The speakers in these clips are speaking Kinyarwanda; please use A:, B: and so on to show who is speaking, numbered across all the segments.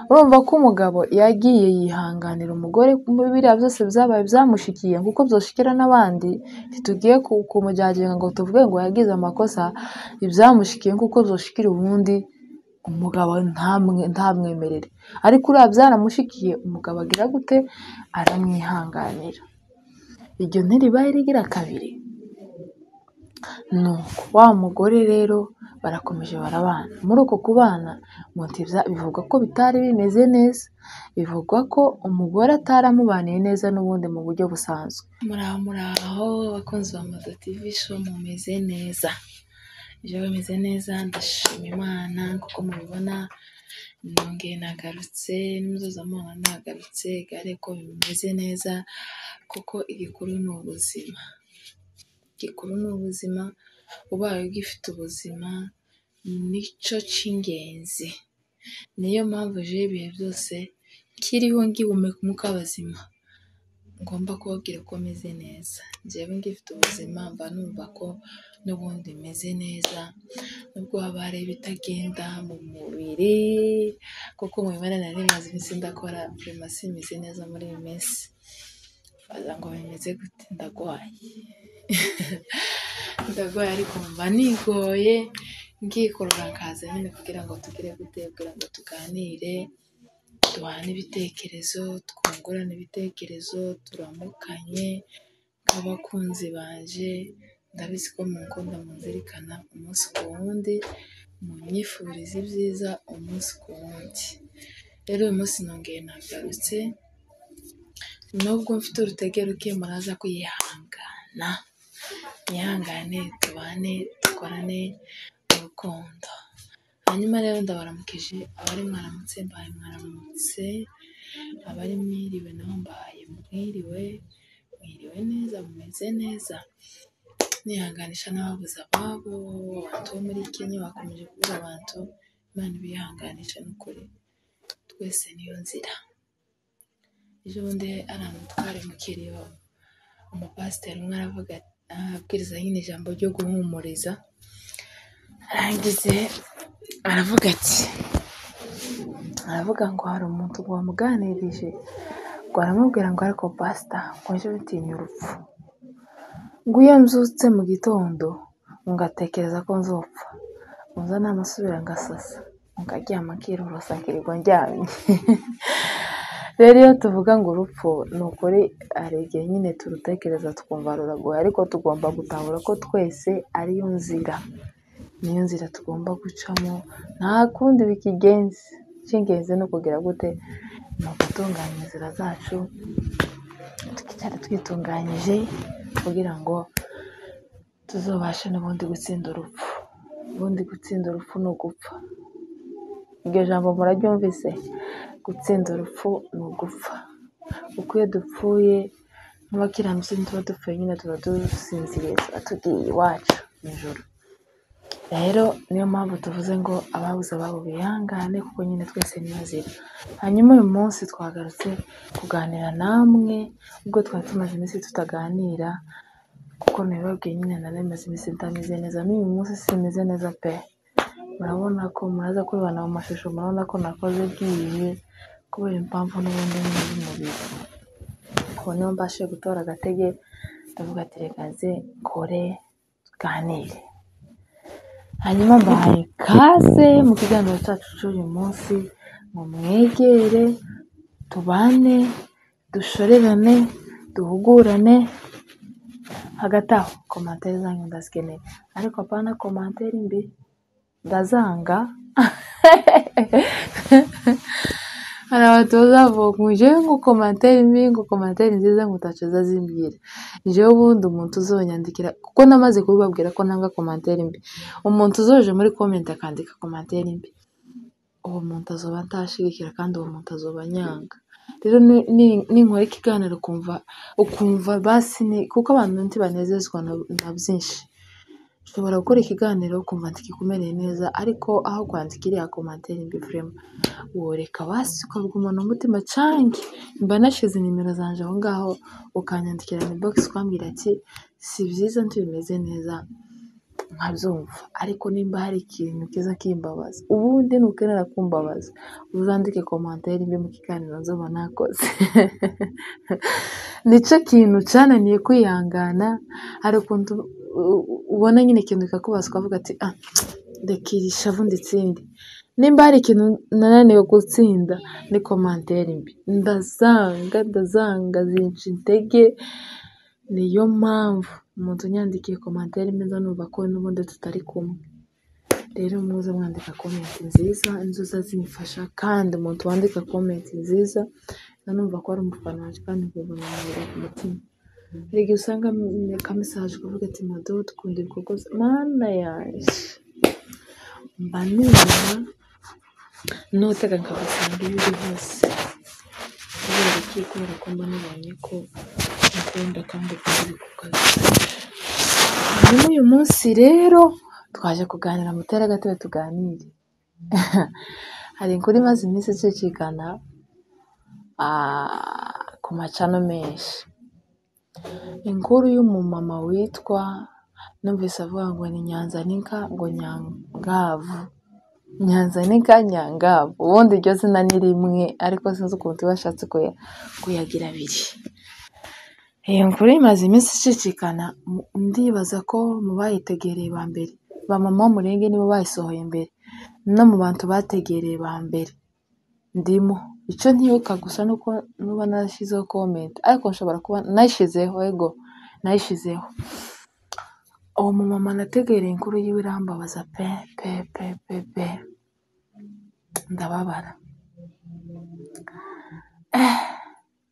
A: urumva ko umugabo yagiye yihanganira umugore biriya byose byabaye byamushikiye kuko byoshikira n'abandi, ntitugiye kumujyaginga ngo tuvuge ngo yagize amakosa, ibyamushikiye kuko byoshikira ubundi umugabo ntamwemerere, ariko uriya byaramushikiye umugabo agira gute, aramwihanganira. Iryo ntiribaye rigira kabiri. Nuko wa mugore rero barakomeje barabana, muri uko kubana bivugwa ko bitari bimeze neza, bivugwa ko umugore ataramubaniye neza n'ubundi mu buryo busanzwe. Muraho bakunzi ba Moto TV show, mumeze neza? Ejo bimeze neza, ndashima Imana kuko mubibona nongeye nagarutse, n'umuzozamana nagarutse, gare ko bimeze neza kuko igikuru ni ubuzima. Igikuru ni ubuzima, ubaye ugifite ubuzima nicyo cy'ingenzi. Niyo mpamvu je ibihe byose kiriho ngihumeka umwuka w'abazima ngomba kubabwira ko meze neza. Njyewe ngifite ubuzima mba numva ko n'ubundi meze neza, nubwo haba hari ibitagenda mu mubiri, kuko mu mibare nari maze iminsi ndakora farumasi imeze neza muri iyi minsi. Baza ngo bimeze gute? Ndagwaye ndagwaye, ariko mba nigoye ngikorora nkaza nyine kugira ngo tugire gute, kugira ngo tuganire, duhane ibitekerezo, twungurane ibitekerezo, turamukanye nk'abakunzi banje. Ndabizi ko munkunda munzirikana umunsi ku wundi, munyifuriza ibyiza umunsi ku wundi. Rero uyu munsi nongeye nagarutse, nubwo mfite urutege ruke muraza kuyihangana, mwihangane tubane dukorane urukundo. Hanyuma rero ndabaramukije abari mwaramutse, mbaye mwaramutse, abari mwiriwe naho mbaye mwiriwe neza, mumeze neza. Nihanganisha n'ababuze ababo, abantu bo muri Kenya bakomeje kubura abantu, Imana ibihanganisha n'ukuri, twese niyo nzira. Ejo bundi aramutware mu kiriyo, umupasiteri umwe aravuga, abwiriza nyine ijambo ryo guhumuriza, arangize aravuga ati, aravuga ngo hari umuntu wamuganirije ngo aramubwira ngo ariko pastor ngo ejo bitinya urupfu, ngo iyo mbyutse mu gitondo ngatekereza ko nzopfa, nza namusubira ngasasa, ngaryama nkirorosa nkirirwa ndyamye. Rero iyo tuvuga ngo urupfu ni ukuri, hari igihe nyine turutekereza tukumva ruragoye, ariko tugomba gutahura ko twese ariyo nzira, niyo nzira tugomba gucamo, nta kundi bikigenze. Icy'ingenzi ni ukugira gute, ni ugutunganya inzira zacu, tukicara twitunganyije kugira ngo tuzobashe n'ubundi gutsinda urupfu. Ubundi gutsinda urupfu ni ugupfa. Iryo jambo muraryumvise? Gutsinda urupfu ni ugupfa, kuko iyo dupfuye nk'abakiranutsi tuba dupfuye nyine, tuba dusinziriye, tuba tugiye iwacu mu ijuru. Rero niyo mpamvu tuvuze ngo ababuze ababo bihangane, kuko nyine twese niyo nzira. Hanyuma uyu munsi twagarutse kuganira namwe, ubwo twari tumaze iminsi tutaganira, kuko nabibabwiye nyine nari maze iminsi ntameze neza, n'uyu munsi simeze neza pe. Murabona ko muraza kubibona mu mashusho, murabona ko nakoze bwiye kubera impamvu n'ubundi nyine y'umubiri. Ubu niyo mbashe gutora agatege, ndavuga ati reka nze nkore tuganire. Hanyuma mbahaye ikaze mu kiganiro cyacu cy'uyu munsi, ngo mwegere tubane, dushorerane, duhugurane. Hagati aho komantere zanyu ndazikeneye, ariko apana komantere mbi, ndazanga. Hari abatoza bavuga ngo jewe ngo komantere mbi, ngo komantere nziza ngo utaco zazimbwira. Jewe ubundi umuntu uzonyandikira, kuko namaze kubibabwira ko nanga komantere mbi, umuntu uzoje muri comment akandika komantere mbi, uwo muntu azoba atashigikira kandi uwo muntu azoba anyanga. Rero ninkora ikiganiro ukumva basi kuko abantu ntibanezezwa na byinshi. Ushobora gukora ikiganiro ukumva ntikikumereye neza, ariko aho kwandika iriya komantere mbi vraiment woreka basi ukavuga umuntu umutima canke mba nashize nimero zanje aho ngaho, ukanyandikira inbox ukambwira ati si byiza ntibimeze neza, nkabyumva, ariko nimba hari ikintu kiza kimbabaza, ubundi nukenera kumbabaza uzandike komantere mbi mu kiganiro nzoba nakoze. Nico kintu cananiye kwihangana, hari ukuntu ubona nyine ikintu kikakubaza ukavuga ati reka iri shavu nditsinde. Nimba hari ikintu nananiwe gutsinda ni komantere mbi, ndazanga zinca intege. Niyo mpamvu umuntu unyandikiye komantere mbi nza numva ko n'ubundi tutari kumwe. Rero muze mwandika komenti nziza nizo zimfasha, kandi umuntu wandika komenti nziza numva ko ari umufana wanje kandi nkubona ku mutima. Hari igihe usanga ka message ukavuga ati Mado dukunda ibikorwa mana yanje, mba numva notega nkabasanga iyo uri hose. Kubera ko mba nabonye ko ukunda kandi ukunda ibikorwa byawe. Hanyuma uyu munsi rero twaje kuganira mutera agatebe tuganire. Hari inkuru imaze iminsi icicikana ku macano menshi. Inkuru y'umumama witwa, numvise avuga ngo ni Nyanzanika ngo Nyangavu. Nyanzanika Nyangavu, ubundi iryo zina ni rimwe ariko sinzi ukuntu bashatse kuyagira abiri. Iyo nkuru imaze iminsi icicikana, ndibaza ko mu bayitegereye ba mbere ba mama w'umurenge nibo bayisohoye mbere, no mu bantu bategereye ba mbere ndimo. Icyo ntibuka gusa nuko nuba narashyizeho comment, ariko nshobora kuba nayishizeho. Uwo mumama nategereye inkuru yiwe irambabaza pe. Ndababara.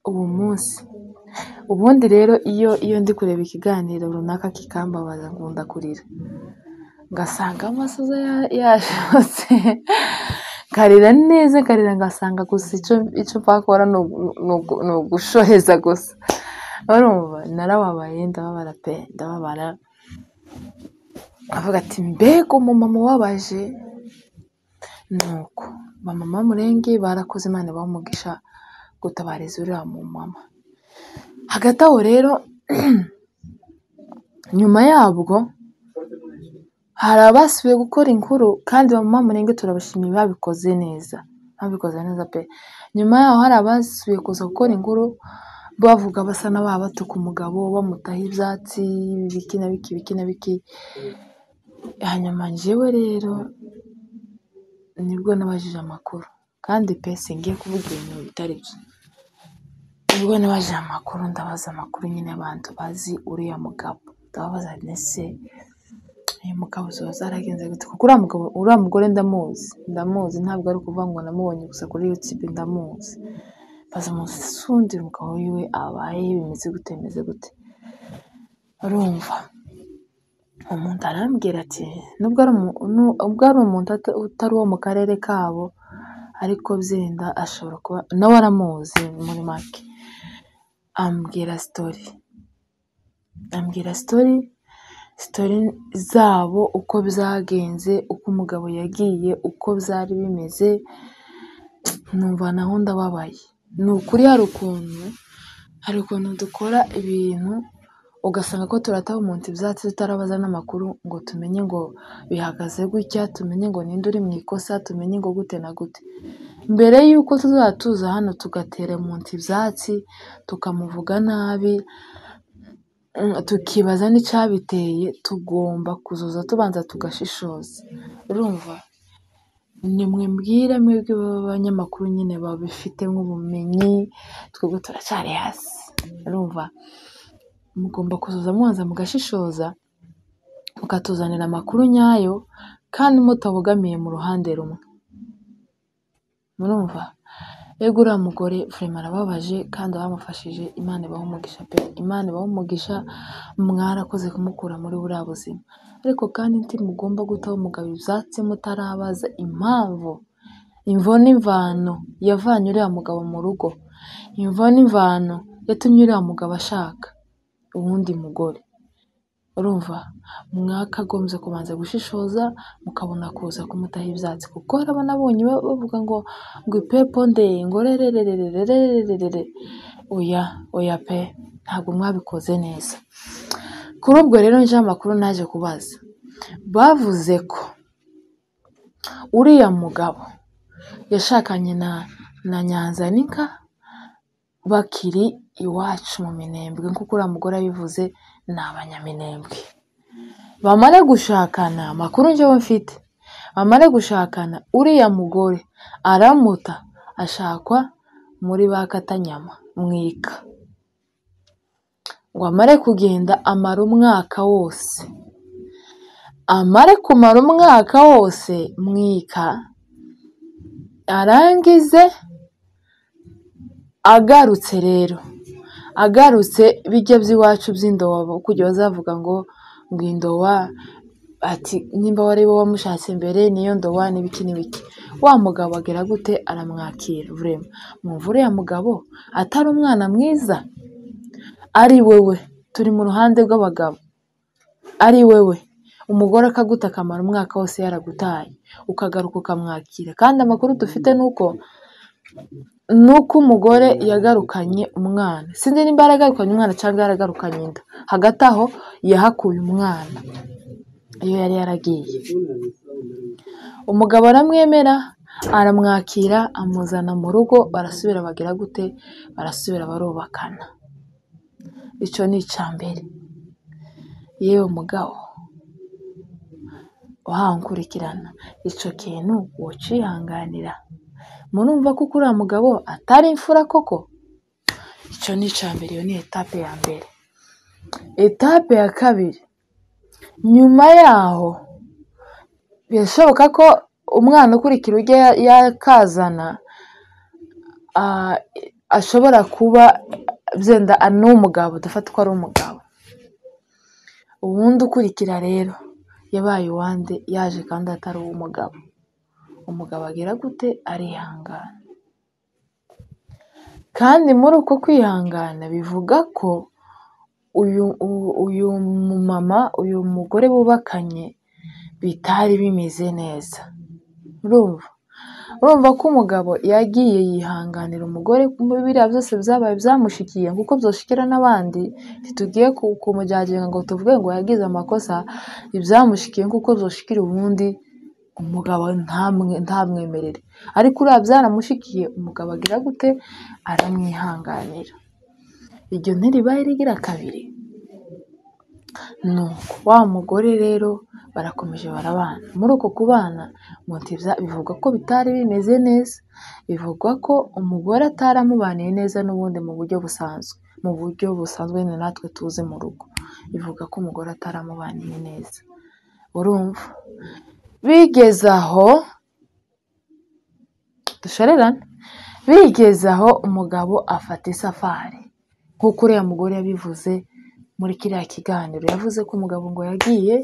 A: Uwo munsi ubundi rero iyo ndi kureba ikiganiro runaka kikambabaza nkunda kurira, ngasanga amasoza yashotse, karira neza, karira ngasanga gusa icyo mpakora ni ugushoheza gusa. Urumva narababaye, ndababara avuga ati mbega umumama wabaje. Nuko bamama w'umurenge barakoze, Imana bamugisha gutabariza uriya mu mama. Hagati aho rero nyuma yabwo hari abasubiye gukora inkuru, kandi bamama w'umurenge turabashimiye, babikoze neza pe. Nyuma yaho hari abasubiye kuza gukora inkuru bavuga basa n'abatuka umugabo, bamutaha ibyatsi biki na biki. Hanyuma njyewe rero nibwo nabajije amakuru, kandi pe singiye kuvuga ibintu bitari byo. Nibwo nabajije amakuru, ndabaza amakuru nyine abantu bazi uriya mugabo, ndababaza nese uyu mugabo zoba zaragenze gute, kuko uriya mugore ndamuzi, ntabwo ari ukuvuga ngo namubonye gusa kuri YouTube, ndamuzi. Baza umunsi umugabo wiwe abaye bimeze gute. Urumva umuntu arambwira ati nubwo ari umuntu utari uwo mu karere kabo, ariko byenda ashobora kuba nawe aramuzi muri make. Ambwira story zabo, uko byagenze, uko umugabo yagiye, uko byari bimeze. Numva naho ndababaye. Ni ukuri hari ukuntu dukora ibintu ugasanga ko turataha umuntu ibyatsi tutarabaza n'amakuru ngo tumenye ngo bihagaze gutya, tumenye ngo ninde uri mu ikosa, tumenye ngo gute na gute. Mbere y'uko tuzatuza hano tugatera umuntu ibyatsi, tukamuvuga nabi, tukibaza n'icyabiteye, tugomba kuzoza tubanza tugashishoza. Urumva nimwe mbwira mwebwe b'abanyamakuru nyine babifite nk'ubumenyi, twebwe turacyari hasi. Urumva mugomba kuzoza mubanza mugashishoza, mukatuzanira amakuru nyayo, kandi mutabogamiye mu ruhande rumwe. Murumva ego uriya mugore vraiment arababaje, kandi abamufashije Imana ibahe umugisha pe, Imana ibahe umugisha, mwarakoze kumukura muri buriya buzima. Ariko kandi ntimugomba gutaho umugabo ibyatsi mutarabaza impamvu, imvo n'imvano yavanye uriya mugabo mu rugo, imvo n'imvano yatumye uriya mugabo ashaka uwundi mugore. Urumva mwakagombye kubanza gushishoza, mukabona kuza kumutaha ibyatsi, kuko harabona abonye bavuga ngo ipepo nde ngo rerererererererere. Oya pe, ntabwo mwabikoze neza. Kuri ubwo rero nje amakuru naje kubaza, bavuze ko uriya mugabo yashakanye na Nyanzanika bakiri iwacu mu Minembwe, nk'uko uriya mugore abivuze ni Abanyaminembwe. Bamare gushakana, amakuru njyewe mfite, bamare gushakana uriya mugore aramuta ashakwa muri ba Katanyama Mwika, ngo amare kugenda amara umwaka wose. Amare kumara umwaka wose Mwika arangize agarutse rero, agarutse bijya by'iwacu by'indowa kujya bazavuga ngo indowa, ati nimba wari wowe wamushatse mbere niyo ndowa n'ibiki n'ibiki. Wa mugabo agera gute aramwakira vrema. Mwumva uriya mugabo atari umwana mwiza? Ari wewe, turi mu ruhande rw'abagabo, ari wewe umugore akaguta akamara umwaka wose yaragutaye ukagaruka ukamwakira. Kandi amakuru dufite nuko umugore yagarukanye umwana, sinzi nimba yaragarukanye umwana cyangwa yaragarukanye inda, hagati aho yahakuye umwana iyo yari yaragiye. Umugabo aramwemera aramwakira amuzana mu rugo, barasubira bagira gute, barasubira barubakana. Icyo ni icambere. Yewe mugabo wahankurikirana, icyo kintu wocihanganira? Murumva ko uriya mugabo atari imfura koko? Icyo ni icambere, iyo ni etape ya mbere. Etape ya kabiri, nyuma yaho birashoboka ko umwana ukurikira ujya yakazana ashobora kuba byenda n'umugabo, dufata ko ari umugabo. Ubundi ukurikira rero yabaye uwande, yaje kandi atari uw'umugabo. Umugabo agira gute? Arihangana. Kandi muri uko kwihangana bivuga ko uyu mumama, uyu mugore bubakanye bitari bimeze neza. Urumva ko umugabo yagiye yihanganira umugore, biriya byose byabaye byamushikiye kuko byoshikira n'abandi. Ntitugiye kumujyaginga ngo tuvuge ngo yagize amakosa, ibyamushikiye kuko byoshikira ubundi umugabo ntamwemerere. Ariko uriya byaramushikiye, umugabo agira gute? Aramwihanganira. Iryo ntiribaye rigira kabiri. Nuko wa mugore rero barakomeje barabana. Muri uko kubana bivugwa ko bitari bimeze neza, bivugwa ko umugore ataramubaniye neza n'ubundi mu buryo busanzwe ni natwe tuzi mu rugo. Bivuga ko umugore ataramubaniye neza. Urumva bigeze aho dusharerana, bigeze aho umugabo afata isafari nk'uko uriya mugore yabivuze muri kiriya kiganiro. Yavuze ko umugabo ngo yagiye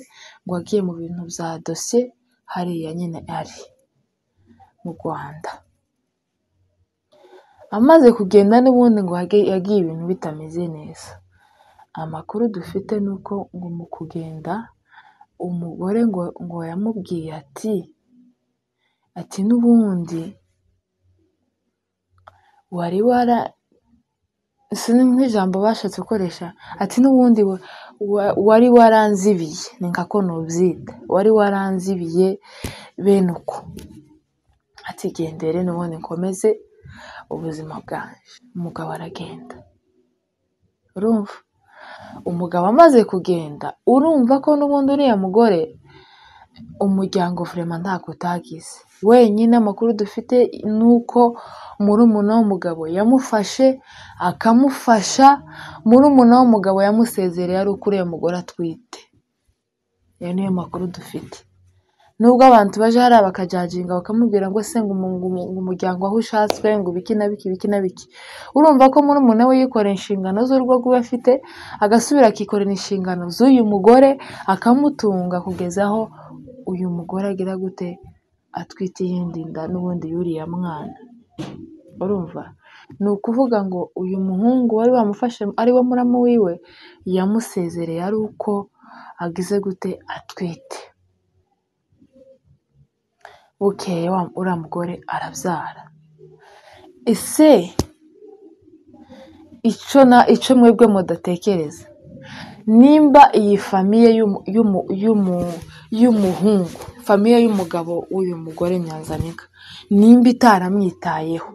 A: mu bintu bya dosiye hariya nyine ari mu Rwanda. Amaze kugenda n'ubundi ngo yagiye ibintu bitameze neza. Amakuru dufite nuko ngo mu kugenda umugore ngo yamubwiye ati n'ubundi wari sinzi nk'ijambo bashatse gukoresha, ati n'ubundi wari waranzibiye, ni nka ko nubyita, wari waranzibiye bene uko, ati gendere n'ubundi nkomeze ubuzima bwanjye. Umugabo aragenda. Urumva umugabo amaze kugenda, urumva ko n'ubundi uriya mugore umuryango vrema ntako utagize. Wenyine amakuru dufite nuko murumuna w'umugabo yamufashe akamufasha, murumuna w'umugabo yamusezereye ari uko uriya mugore atwite. Ayo niyo makuru dufite. Nubwo abantu baje hariya bakajyaginga bakamubwira ngo se ngo umuryango aho ushatswe ngo biki na biki. Urumva ko murumuna we yikorera inshingano z'urugo rwe afite, agasubira akikorera inshingano z'uyu mugore akamutunga kugeza aho uyu mugore agira gute? Atwite iyindi nda n'ubundi yuriya mwana. Urumva ni ukuvuga ngo uyu muhungu wari wamufashe ari we muramu wiwe yamusezereye ari uko agize gute? Atwite. Bukeye uriya mugore arabyara. Ese icyo mwebwe mudatekereza, nimba iyi famiye y'umuhungu, famiye y'umugabo w'uyu mugore Nyanzanika nimba itaramwitayeho.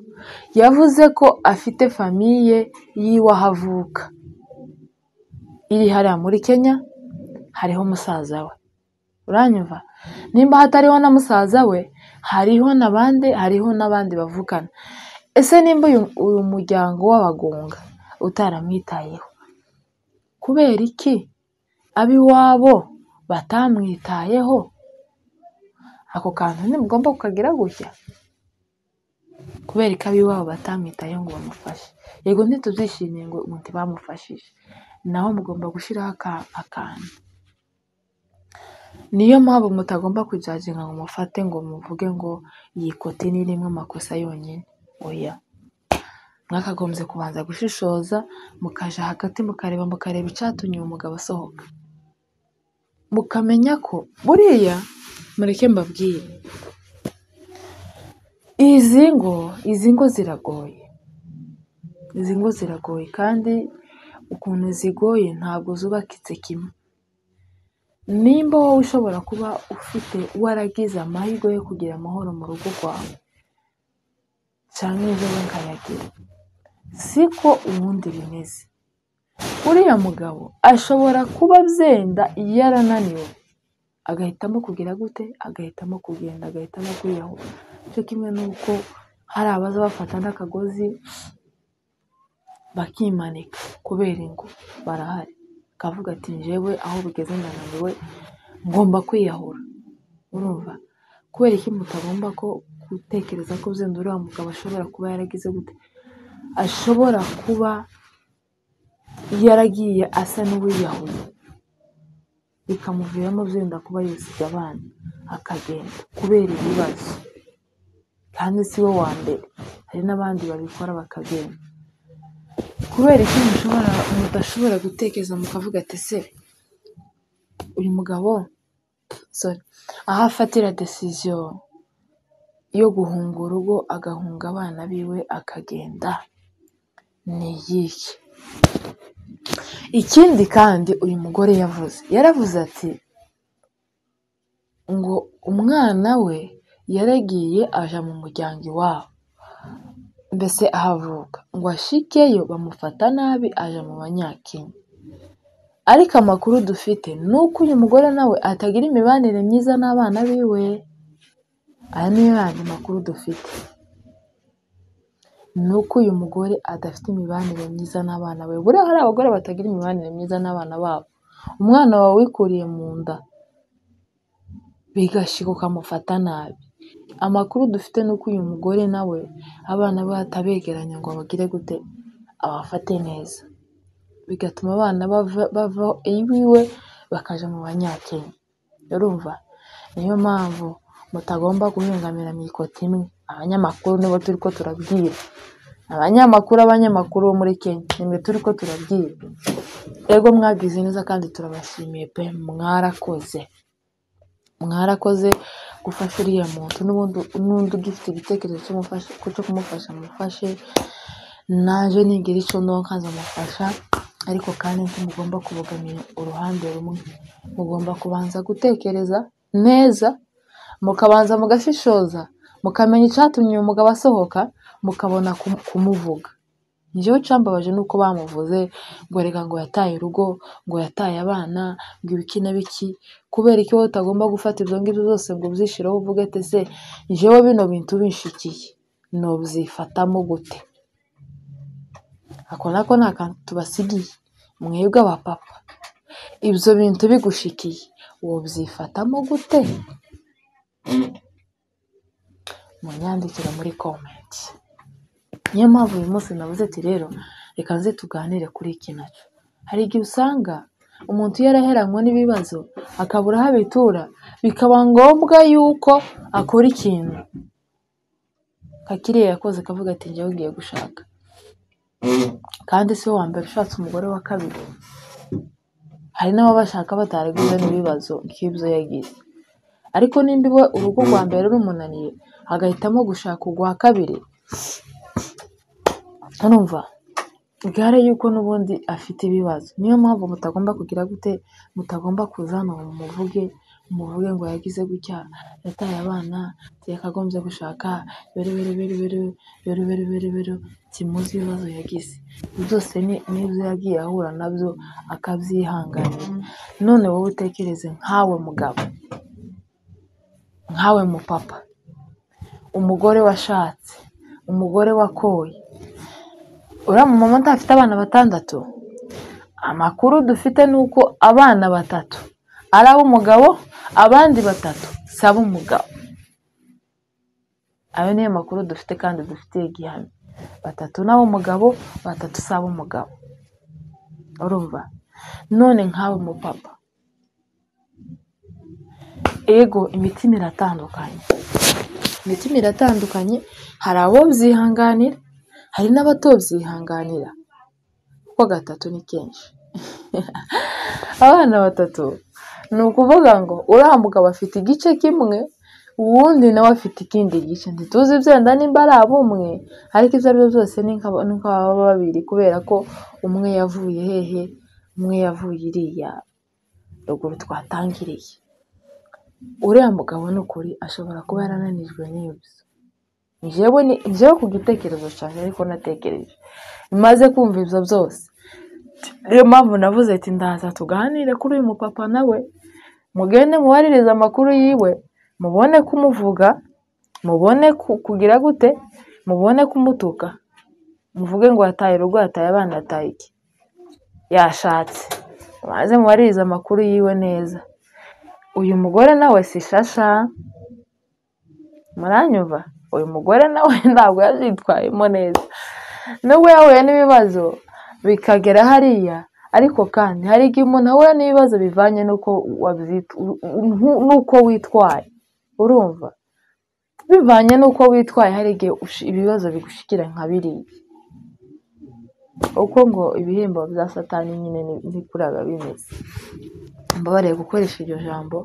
A: Yavuze ko afite famiye yiwe aho avuka iri hariya muri Kenya, hariho musaza we. Uranyumva? Nimba hatariho na musaza we, hariho n'abandi bavukana. Ese nimba uyu muryango w'abagunga utaramwitayeho, kubera iki ab'iwabo batamwitayeho? Ako kantu ntimugomba kukagira gutya. Kubera ko ab'iwabo batamwitayeho ngo bamufashe. Yego ntituzishimiye ngo umuntu bamufashije, naho mugomba gushyiraho akantu. Niyo mpamvu mutagomba kujajinga ngo mufate ngo muvuge ngo iyi kote ni rimwe amakosa yonyine. Oya, mwakagombye kubanza gushishoza, mukaja hagati mukareba icyatumye uwo mugabo asohoka, mukamenya ko buriya, mureke mbabwire, izi ngo ziragoye kandi ukuntu zigoye ntabwo zubakitse kimwe. Nimba wowe ushobora kuba waragize amahirwe yo kugira amahoro mu rugo rwawe, cyangwa ejo nkayagira, siko ubundi bimeze. Uriya mugabo ashobora kuba byenda yarananiwe, agahitamo kugira gute, agahitamo kugenda, agahitamo kwiyahura. Cyo kimwe n'uko hari abaza bafata n'akagozi bakimanika kubera ngo barahari, akavuga ati njyewe aho bigeze ndananiwe ngomba kwiyahura. Urumva? Kubera iki mutagomba gutekereza ko byenda uriya mugabo ashobora kuba yaragize gute, ashobora kuba yaragiye asa n'uwiyahuye, bikamuviramo byenda kuba yusiga abana akagenda kubera ibibazo. Kandi si we wa mbere, hari n'abandi babikora bakagenda. Kubera iki mudashobora gutekereza mukavuga ati se uyu mugabo aho afatira decision yo guhunga urugo, agahunga abana biwe akagenda, ni iyihe? Ikindi kandi uyu mugore yaravuze ati ngo umwana we yaragiye aja mu muryango iwabo, mbese ahavuka, ngo ashikeyo bamufata nabi, aja mu Banyakenya. Ariko amakuru dufite ni uko uyu mugore nawe atagira imibanire myiza n'abana biwe. Aya niyo yandi makuru dufite, ni uko uyu mugore adafite imibanire myiza n'abana be. Buriya hari abagore batagira imibanire myiza n'abana babo, umwana wawe wikuriye mu nda bigashika ukamufata nabi. Amakuru dufite ni uko uyu mugore nawe abana be atabegeranya ngo abagire gute, abafate neza, bigatuma abana bava iwiwe bakaja mu Banyakenya. Urumva? Niyo mpamvu mutagomba guhengamira mu ikoti imwe. Abanyamakuru nibo turi ko turabwira, abanyamakuru bo muri Kenya nimwe turi ko turabwira. Ego mwagize neza kandi turabashimiye pe, mwarakoze gufasha uriya muntu. N'undi ugifite igitekerezo cyo kumufasha mufashe, naje nigira icyo nkaza mufasha. Ariko kandi ntimugomba kubogamira uruhande rumwe, mugomba kubanza gutekereza neza, mukabanza mugashishoza, mukamenya icyatumye uyu mugabo asohoka, mukabona kumuvuga. Njyewe cambabaje nuko bamuvuze ngo reka ngo yataye urugo, ngo yataye abana, ngo ibiki na biki. Kubera iki wowe utagomba gufata ibyo ngibyo byose ngo ubyishireho uvuge ati se njyewe bino bintu binshikiye nobyifatamo gute? Ako nako ni akantu tubasigiye mwebwe abapapa. Ibyo bintu bigushikiye wobyifatamo gute? Munyandikira muri comment. Niyo mpamvu uyu munsi navuze ati rero reka nze tuganire kuri iki nacyo. Hari igihe usanga umuntu yaraheranywe n'ibibazo akabura aho abitura, bikaba ngombwa yuko akora ikintu kakiriya yakoze, akavuga ati njyewe ngiye gushaka. Kandi si we wa mbere ushatse umugore wa kabiri, hari n'ababashaka bataragize n'ibibazo nk'ibyo yagize. Ariko nimba iwe urugo rwa mbere rumunaniye agahitamo gushaka urwa kabiri, urumva gare yuko n'ubundi afite ibibazo. Niyo mpamvu mutagomba kugira gute, mutagomba kuza hano muvuge umuvuge ngo yagize gutya yataye abana yakagombye gushaka bere kimuzi ibibazo yagize byose n'ibyo yagiye ahura nabyo akabyihanganira. None wowe utekereze nkawe mugabo, nkawe mupapa, umugore washatse, umugore wakoye, uriya mumama ntafite abana 6. Amakuru dufite nuko abana 3 ari ab'umugabo, abandi 3 si ab'umugabo. Ayo niyo makuru dufite kandi dufitiye igihamya. 3 ni ab'umugabo, 3 si ab'umugabo. Urumva? None nkawe mupapa, ego imitima iratandukanye, hari abo byihanganira, hari n'abatobyihanganira, kuko 3 ni kenshi. Abana 3 ni ukuvuga ngo uriya mugabo afite igice kimwe, uwundi nawe afite ikindi gice. Ntituzi byenda nimba ari ab'umwe, ariko ibyo ari byo byose ni nk'ababa babiri, kubera ko umwe yavuye hehe, umwe yavuye iriya ruguru twatangiriye. Uriya mugabo n'ukuri ashobora kuba yarananijwe n'ibyo. Njyewe ku gitekerezo cyane ariko natekereje maze kumva ibyo byose, niyo mpamvu navuze ati ndaza tuganire kuri uyu mupapa nawe, mugende mubaririze amakuru yiwe, mubone kumuvuga, mubone kugira gute, mubone kumutuka, muvuge ngo yataye urugo, yataye abana, yataye iki, yashatse, maze mubaririze amakuru yiwe neza. Uyu mugore nawe si shasha, muranyumva? Uyu mugore nawe ntabwo yazitwayemo neza, nubwo yahuye n'ibibazo bikagera hariya, ariko kandi hari igihe umuntu ahura n'ibibazo bivanye n'uko witwaye. Urumva? Bivanye n'uko witwaye, hari igihe ibibazo bigushikira nka biriya. Uko ngo ibihembo bya Satani nyine ni kuraga bimeze. Mbabariye gukoresha iryo jambo.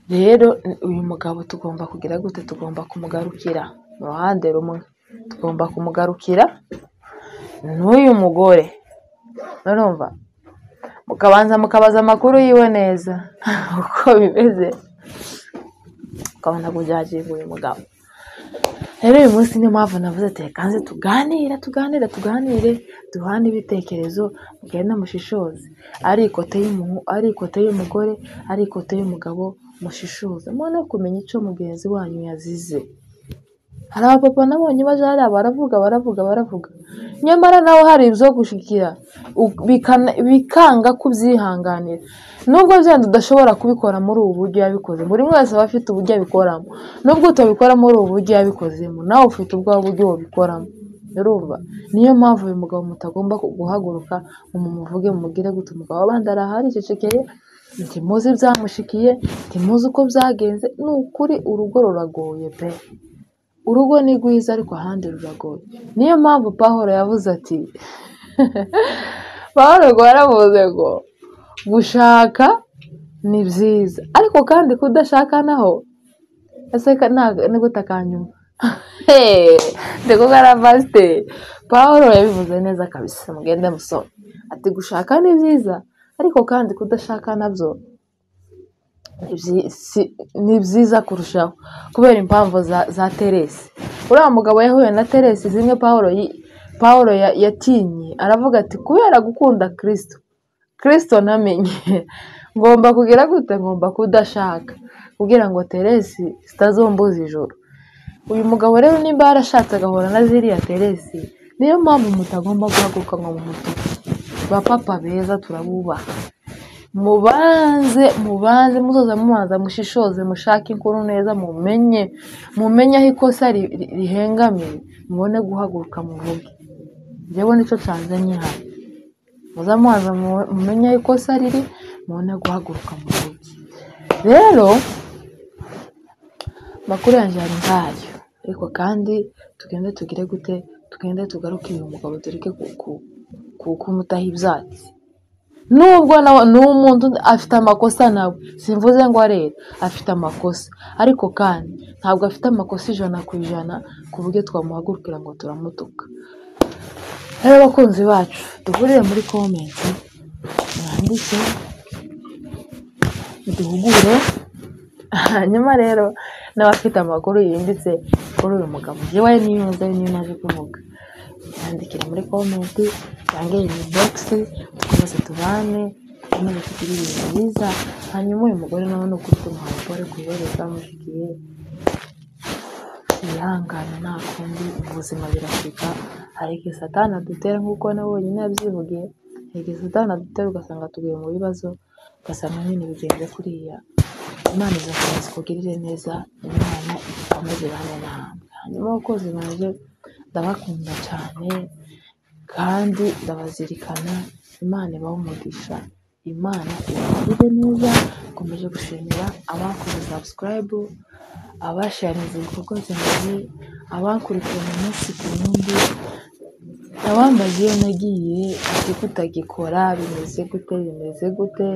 A: Rero uyu mugabo tugomba kugira gute, tugomba kumugarukira mu ruhande rumwe, tugomba kumugarukira n'uyu mugore. Urumva? Mukabanza mukabaza amakuru yiwe neza uko bimeze, ukabona kujyagira uyu mugabo. Rero uyu munsi niyo mpamvu navuze ati kanze tuganire, duhane ibitekerezo, mugende mushishoze. Ari ikote y'umugore, ari ikote y'umugabo, mushishoze mubone kumenya icyo mugenzi wanyu yazize. Hari abapapa nabonye baje hariya baravuga, nyamara nawe hari ibyo gushikira bikanga kubyihanganira. Nubwo byenda udashobora kubikora muri ubu buryo yabikoze, buri wese aba afite uburyo abikoramo. Nubwo utabikora muri ubu buryo yabikozemo, nawe ufite ubwawe buryo wabikoramo. Urumva? Niyo mpamvu uyu mugabo mutagomba guhaguruka ngo mumuvuge, mumugire gute. Umugabo abandi arahari cecekeye, ntimuzi byamushikiye, ntimuzi uko byagenze. Ni ukuri urugo ruragoye pe, urugo ni rwiza ariko ahandi ruragoye. Niyo mpamvu Pawulo yavuze ati Pawulo yaravuze ngo gushaka ni byiza, ariko kandi kudashaka naho ese ni gutakanyuma. Ndeko garavaste Pawulo yabivuze neza kabisa, mugende musome ati gushaka ni byiza, ariko kandi kudashaka nabyo ni byiza kurushaho, kubera impamvu za Teresi. Uriya mugabo yahuye na Teresi zimwe Pawulo yatinye, aravuga ati kubera gukunda Kristo namenye ngomba kugira gute, ngomba kudashaka kugira ngo Teresi zitazombuza ijoro. Uyu mugabo rero nimba yarashatse agahora na ziriya Teresi, niyo mpamvu mutagomba guhaguruka ngo mumutuke. Bapapa beza turabubaha, mubanze muzoza mubanza mushishoze, mushake inkuru neza, mumenye aho ikosa rihengamiye, mubone guhaguruka muvuge. Njyewe nicyo cyanzanye hano, muzamubanza mumenye aho ikosa riri, mubone guhaguruka muvuge. Rero makuru yanjye hari ngayo, ariko kandi tugende tugire gute, tugende tugaruke uyu mugabo, tureke kumutaha ibyatsi. Nubwo n'umuntu afite amakosa, nawe simvuze ngo arera, afite amakosa, ariko kandi ntabwo afite amakosa 100% ku buryo twamuhagurukira ngo turamutuka. Rero abakunzi bacu, duhurire muri comment, mwandike, duhugure, hanyuma rero n'abafite amakuru yimbitse kuri uyu mugabo jewe niyo naje kuvuga yandikira muri comment yange inbox twese tubane tumaze kugira ibintu byiza hanyuma uyu mugore nawe no kuri tumuhaye pole kubera byamushikiye yihangane nta kundi ubuzima birashika hari igihe satani adutera nk'uko nabonye yabyivugiye hari igihe satani adutera ugasanga tuguye mu bibazo ugasanga nyine bigenze kuriya Imana izakomeza kugirire neza Imana ikomeze bane nawe hanyuma abakozi banje ndabakunda cyane kandi ndabazirikana Imana ibahe umugisha Imana ibagirire neza komeje gushimira abakoze subscribe abasharinze ibikorwa byanjye abakurikirana umunsi ku wundi abambaje iyo nagiye ati kutagikora bimeze gute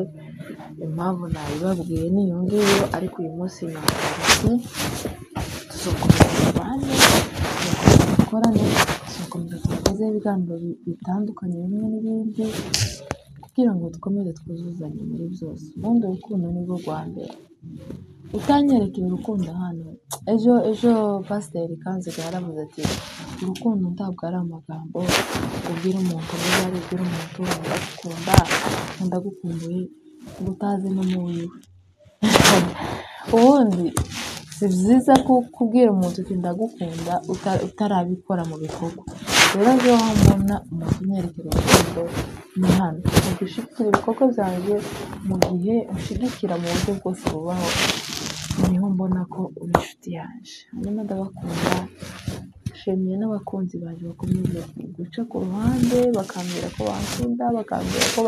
A: impamvu nabibabwiye niyo ngiyo ariko uyu munsi nyamugarutse tuzokomeza abandi dukorane tuzokomeza tubagezeho ibiganiro bitandukanye bimwe n'ibindi kugira ngo dukomeze twuzuzanye muri byose ubundi urukundo ni rwo rwa mbere utanyerekeye urukundo hano ejo pasiteri Kanziga yaravuze ati urukundo ntabwo ari amagambo ubwira umuntu niba ari ubwira umuntu ndagukumbuye utazi no mu wiwe ubundi si byiza kubwira umuntu uti ndagukunda utarabikora mu bikorwa rero iyo mbona umuntu unyerekera urukundo ni hano gushyigikira ibikorwa byanjye mu gihe ushigikira mu buryo bwose bubaho niho mbona ko uri inshuti yaje hanyuma ndabakunda nshimiye n'abakunzi baje bakomeza guca ku ruhande bakambwira ko bankunda bakambwira ko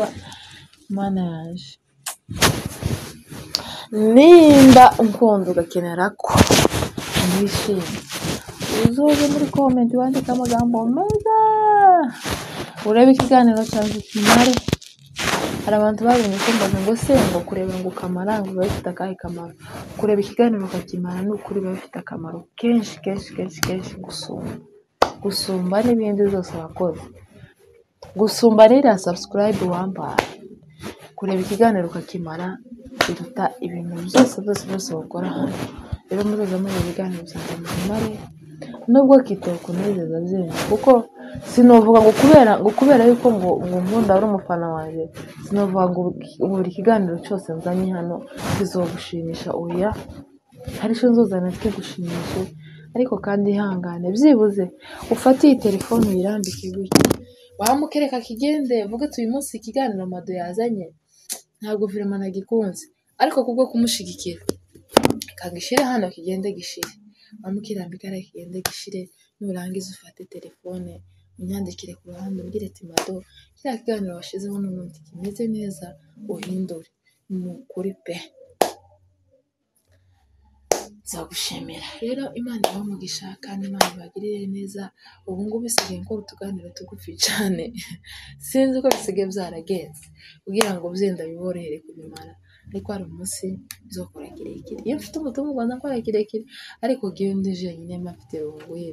A: Mana yaje nimba unkunda ugakenera ko mwishimye uzoze muri comment wandika amagambo meza urebe ikiganiro cyanjye kimare hari abantu babonye ko mbaza ngo se ngo kureba ngo kamara ngo bafite akahe kamaro kureba ikiganiro ukakimara ni ukuri bafite akamaro kenshi gusumba n'ibindi byose wakoze gusumba rero subscribe wambaye kureba ikiganiro ukakimara biruta ibintu byose wakora hano rero muzaza muri ibiganiro byanjye mumare nubwo kitokunezeza byinshi kuko sinovuga ngo kubera yuko ngo nkunda ari umufana wanjye sinovuga ngo buri kiganiro cyose nzanye hano bizogushimisha oya hari icyo nzuzana kigushimishe ariko kandi ihangane byibuze ufate iyi telefone uyirambike gutya wamukereka kigende vuga ati uyu munsi ikiganiro Mado yazanye ntabwo virema nagikunze ariko kubwo kumushigikira kagishire hano kigende gishire wamukirambika ara kigende gishire nurangiza ufate telefone unyandikire ku ruhande umbwire ati Mado kiriya kiganiro washizeho n'ubundi kimeze neza uhindure ni ukuri pe nzagushimira rero Imana ibamugisha kandi Imana ibagirire neza ubu ngubu bisigaye ko utuganiro tugufi cyane sinzi uko bisigaye byaragenze kugira ngo byenda biborohere kubimara ariko hari umunsi bizokora kirekire iyo mfite umutima ubona ko ari kirekire ariko giye ndije nyine mafite runguye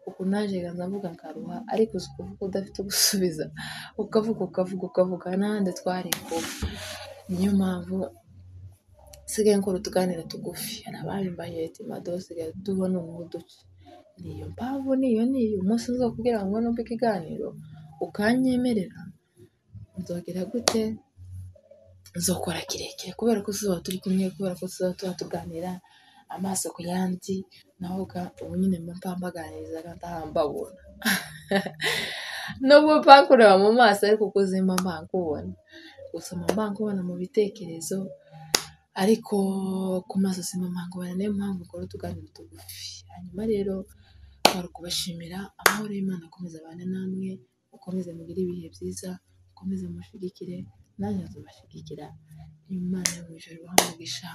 A: uko naje ndavuga nkaruha ariko ukuvuga udafite gusubiza ukavuga nande twariko niyo mpamvu sigaye nkora utuganiro tugufi arababimbaye ati Mado sigaye tubona umuduce niyo mpamvu niyo umunsi nzokubwira ngo numve ikiganiro ukanyemerera nzogera gute nzokora kirekire kubera ko tuba turi kumwe kubera ko tuba tuganira amaso ku yandi naho ubu nyine mpambaganiriza ndahambabona nubwo pakureba mu maso ariko kuzima mbangubona gusoma mbangubona mu bitekerezo ariko ku maso simpangubona niyo mpamvu ukora utuganiro tugufi hanyuma rero twari kubashimira amahoro y'Imana akomeza abane namwe mukomeze mugire ibihe byiza mukomeze mushigikire nanjye nzobashigikira Imana yo mu ijuru ibahe umugisha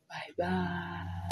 A: bye bye